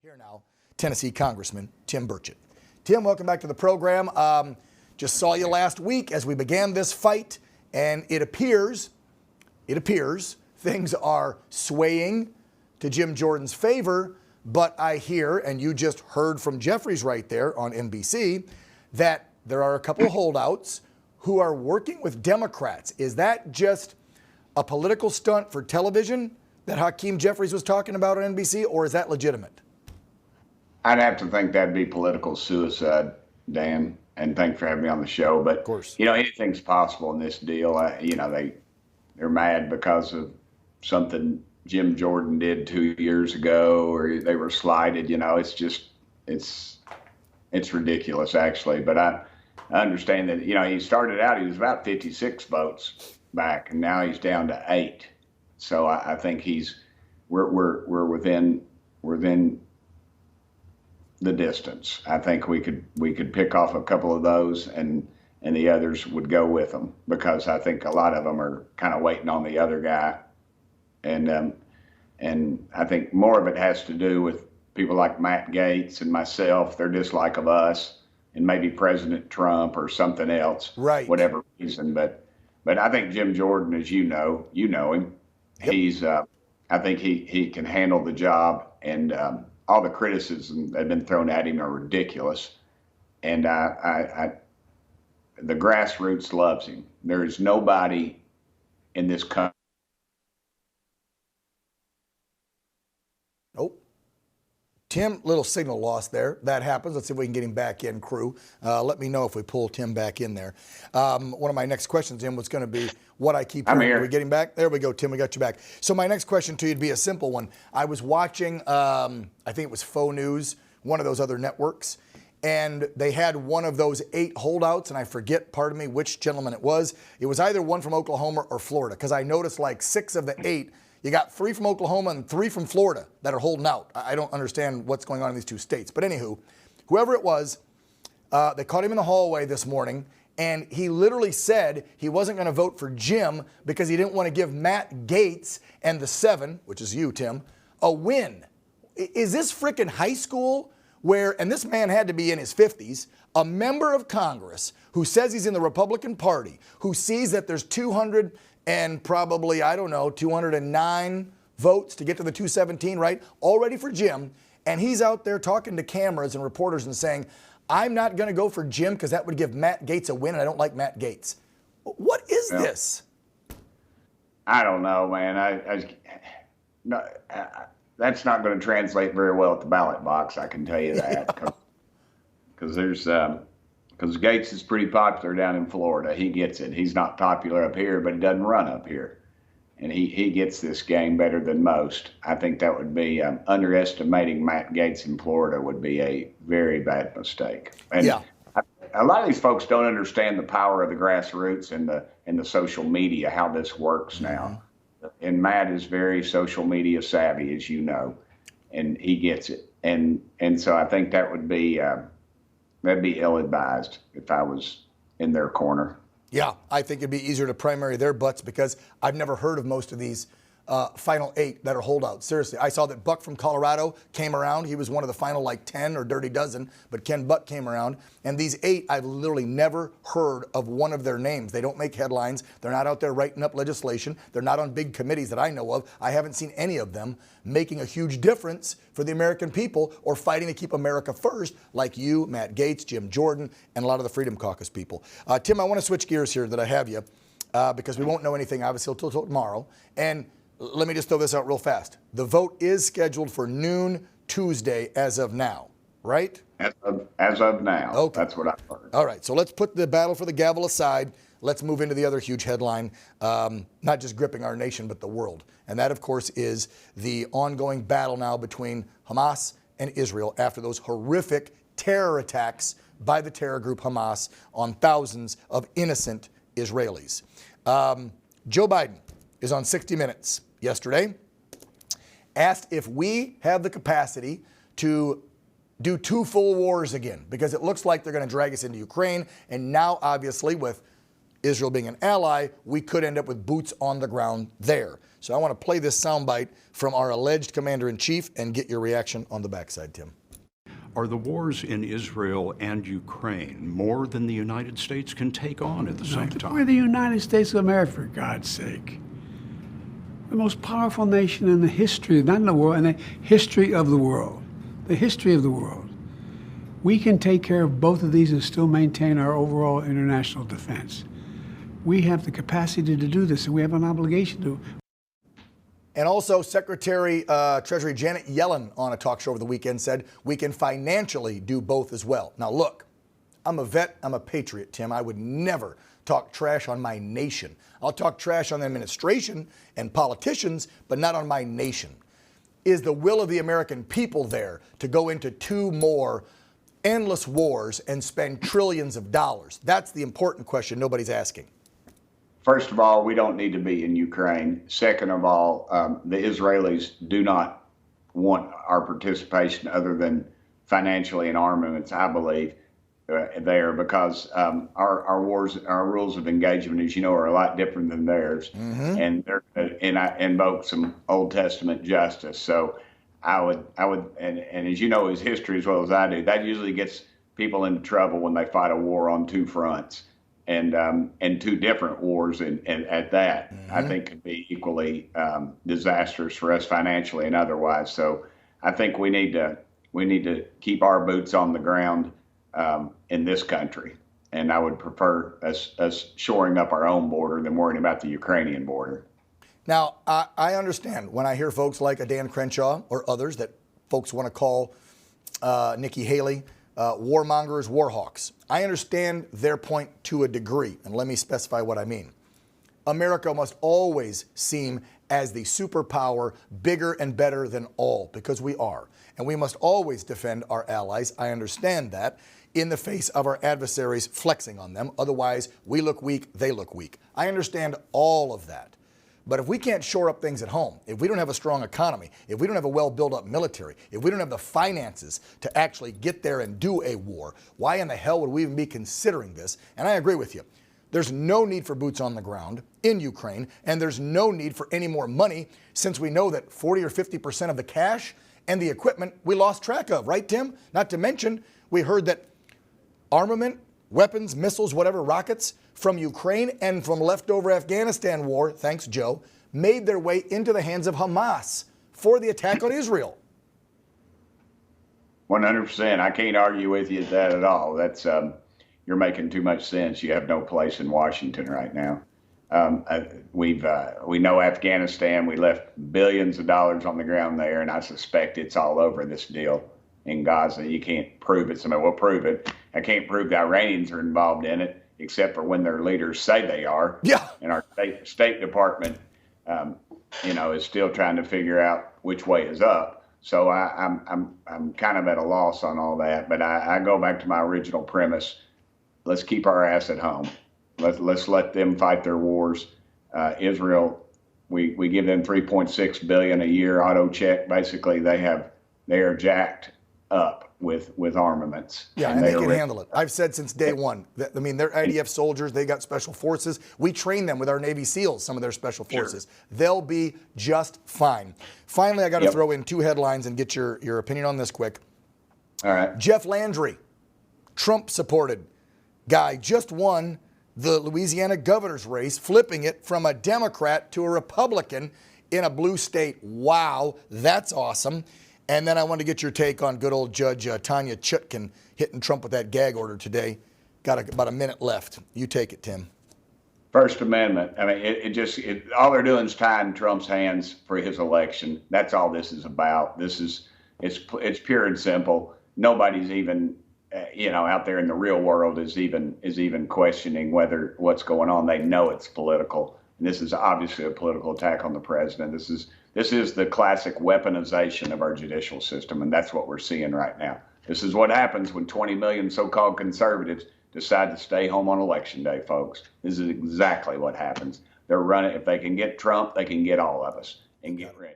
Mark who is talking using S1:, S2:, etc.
S1: Here now, Tennessee Congressman Tim Burchett. Tim, welcome back to the program. Just saw you last week as we began this fight, and it appears things are swaying to Jim Jordan's favor, but I hear, and you just heard from Jeffries right there on NBC, that there are a couple of holdouts who are working with Democrats. Is that just a political stunt for television that Hakeem Jeffries was talking about on NBC, or is that legitimate?
S2: I'd have to think that'd be political suicide, Dan, and thanks for having me on the show. But,
S1: of course,
S2: anything's possible in this deal. They're mad because of something Jim Jordan did 2 years ago, or they were slighted. It's ridiculous, actually. But I understand that, he started out, he was about 56 votes back, and now he's down to 8. So I think we're within the distance. I think we could pick off a couple of those, and the others would go with them, because I think a lot of them are kind of waiting on the other guy, and I think more of it has to do with people like Matt Gaetz and myself, their dislike of us, and maybe President Trump or something else,
S1: right?
S2: Whatever reason, but I think Jim Jordan, as you know him, yep. He's I think he can handle the job, and all the criticism that have been thrown at him are ridiculous, and the grassroots loves him. There is nobody in this country.
S1: Nope. Tim, little signal loss there. That happens. Let's see if we can get him back in, crew. Let me know if we pull Tim back in there. One of my next questions, Tim, was going to be what I keep hearing.
S2: I'm here.
S1: Are we getting back? There we go, Tim. We got you back. So my next question to you would be a simple one. I was watching, I think it was Faux News, one of those other networks, and they had one of those 8 holdouts, and I forget, pardon me, which gentleman it was. It was either one from Oklahoma or Florida, because I noticed like 6 of the 8, you got 3 from Oklahoma and 3 from Florida that are holding out. I don't understand what's going on in these 2 states. But anywho, whoever it was, they caught him in the hallway this morning, and he literally said he wasn't going to vote for Jim because he didn't want to give Matt Gaetz and the 7, which is you, Tim, a win. Is this freaking high school where, and this man had to be in his 50s, a member of Congress who says he's in the Republican Party, who sees that there's 200 and probably, 209 votes to get to the 217, right? All ready for Jim. And he's out there talking to cameras and reporters and saying, I'm not going to go for Jim because that would give Matt Gaetz a win, and I don't like Matt Gaetz. What is this?
S2: I don't know, man. That's not going to translate very well at the ballot box, I can tell you that. Because Gaetz is pretty popular down in Florida. He gets it. He's not popular up here, but he doesn't run up here. And he gets this game better than most. I think that would be underestimating Matt Gaetz in Florida would be a very bad mistake. And
S1: yeah.
S2: A lot of these folks don't understand the power of the grassroots and the social media, how this works now. And Matt is very social media savvy, as you know, and he gets it. And so I think that would be that'd be ill-advised if I was in their corner.
S1: Yeah, I think it'd be easier to primary their butts because I've never heard of most of these final 8 that are holdouts. Seriously, I saw that Buck from Colorado came around. He was one of the final 10 or dirty dozen, but Ken Buck came around. And these 8, I've literally never heard of one of their names. They don't make headlines. They're not out there writing up legislation. They're not on big committees that I know of. I haven't seen any of them making a huge difference for the American people or fighting to keep America first, like you, Matt Gaetz, Jim Jordan, and a lot of the Freedom Caucus people. Tim, I want to switch gears here that I have you because we won't know anything, obviously, until tomorrow. And let me just throw this out real fast. The vote is scheduled for noon Tuesday as of now, right?
S2: As of now. Okay. That's what I've heard.
S1: All right, so let's put the battle for the gavel aside. Let's move into the other huge headline, not just gripping our nation, but the world. And that, of course, is the ongoing battle now between Hamas and Israel after those horrific terror attacks by the terror group Hamas on thousands of innocent Israelis. Joe Biden is on 60 Minutes yesterday, asked if we have the capacity to do 2 full wars again, because it looks like they're going to drag us into Ukraine. And now, obviously, with Israel being an ally, we could end up with boots on the ground there. So I want to play this soundbite from our alleged commander-in-chief and get your reaction on the backside, Tim.
S3: Are the wars in Israel and Ukraine more than the United States can take on at the same time?
S4: We're the United States of America, for God's sake. The most powerful nation in the history, not in the world, in the history of the world. The history of the world. We can take care of both of these and still maintain our overall international defense. We have the capacity to do this, and we have an obligation to.
S1: And also, Secretary Treasury Janet Yellen on a talk show over the weekend said we can financially do both as well. Now, look, I'm a vet, I'm a patriot, Tim. I would never talk trash on my nation. I'll talk trash on the administration and politicians, but not on my nation. Is the will of the American people there to go into 2 more endless wars and spend trillions of dollars? That's the important question nobody's asking.
S2: First of all, we don't need to be in Ukraine. Second of all, the Israelis do not want our participation other than financially in armaments, I believe, there, because our wars, our rules of engagement, as you know, are a lot different than theirs. And I invoke some Old Testament justice. So I would, and as you know his history as well as I do, that usually gets people into trouble when they fight a war on 2 fronts. And 2 different wars, and at that, I think could be equally disastrous for us financially and otherwise. So I think we need to keep our boots on the ground in this country, and I would prefer us shoring up our own border than worrying about the Ukrainian border.
S1: Now, I understand when I hear folks like a Dan Crenshaw or others that folks want to call Nikki Haley warmongers, warhawks. I understand their point to a degree, and let me specify what I mean. America must always seem as the superpower, bigger and better than all, because we are. And we must always defend our allies. I understand that, in the face of our adversaries flexing on them. Otherwise, we look weak, they look weak. I understand all of that. But if we can't shore up things at home, if we don't have a strong economy, if we don't have a well-built-up military, if we don't have the finances to actually get there and do a war, why in the hell would we even be considering this? And I agree with you. There's no need for boots on the ground in Ukraine, and there's no need for any more money, since we know that 40 or 50% of the cash and the equipment we lost track of, right, Tim? Not to mention, we heard that armament, weapons, missiles, whatever, rockets from Ukraine and from leftover Afghanistan war, thanks Joe, made their way into the hands of Hamas for the attack on Israel.
S2: 100%. I can't argue with you at that at all. That's you're making too much sense. You have no place in Washington right now. We know Afghanistan. We left billions of dollars on the ground there, and I suspect it's all over this deal in Gaza. You can't prove it. Somebody will prove it. I can't prove the Iranians are involved in it, except for when their leaders say they are.
S1: Yeah.
S2: And our State Department, is still trying to figure out which way is up. So I'm kind of at a loss on all that. But I go back to my original premise. Let's keep our ass at home. Let's let them fight their wars. Israel, we give them $3.6 billion a year auto check. Basically, they are jacked up with armaments.
S1: Yeah, and they can handle it. I've said since day one that, I mean, they're IDF soldiers. They got special forces. We train them with our Navy SEALs, some of their special forces. Sure. They'll be just fine. Finally, I got to throw in 2 headlines and get your opinion on this quick.
S2: All right.
S1: Jeff Landry, Trump-supported guy, just won the Louisiana governor's race, flipping it from a Democrat to a Republican in a blue state. Wow, that's awesome. And then I want to get your take on good old Judge Tanya Chutkan hitting Trump with that gag order today. Got about a minute left. You take it, Tim.
S2: First Amendment. I mean, all they're doing is tying Trump's hands for his election. That's all this is about. It's pure and simple. Nobody's even, out there in the real world is even questioning whether what's going on. They know it's political. And this is obviously a political attack on the president. This is the classic weaponization of our judicial system, and that's what we're seeing right now. This is what happens when 20 million so-called conservatives decide to stay home on Election Day, folks. This is exactly what happens. They're running. If they can get Trump, they can get all of us. And get ready.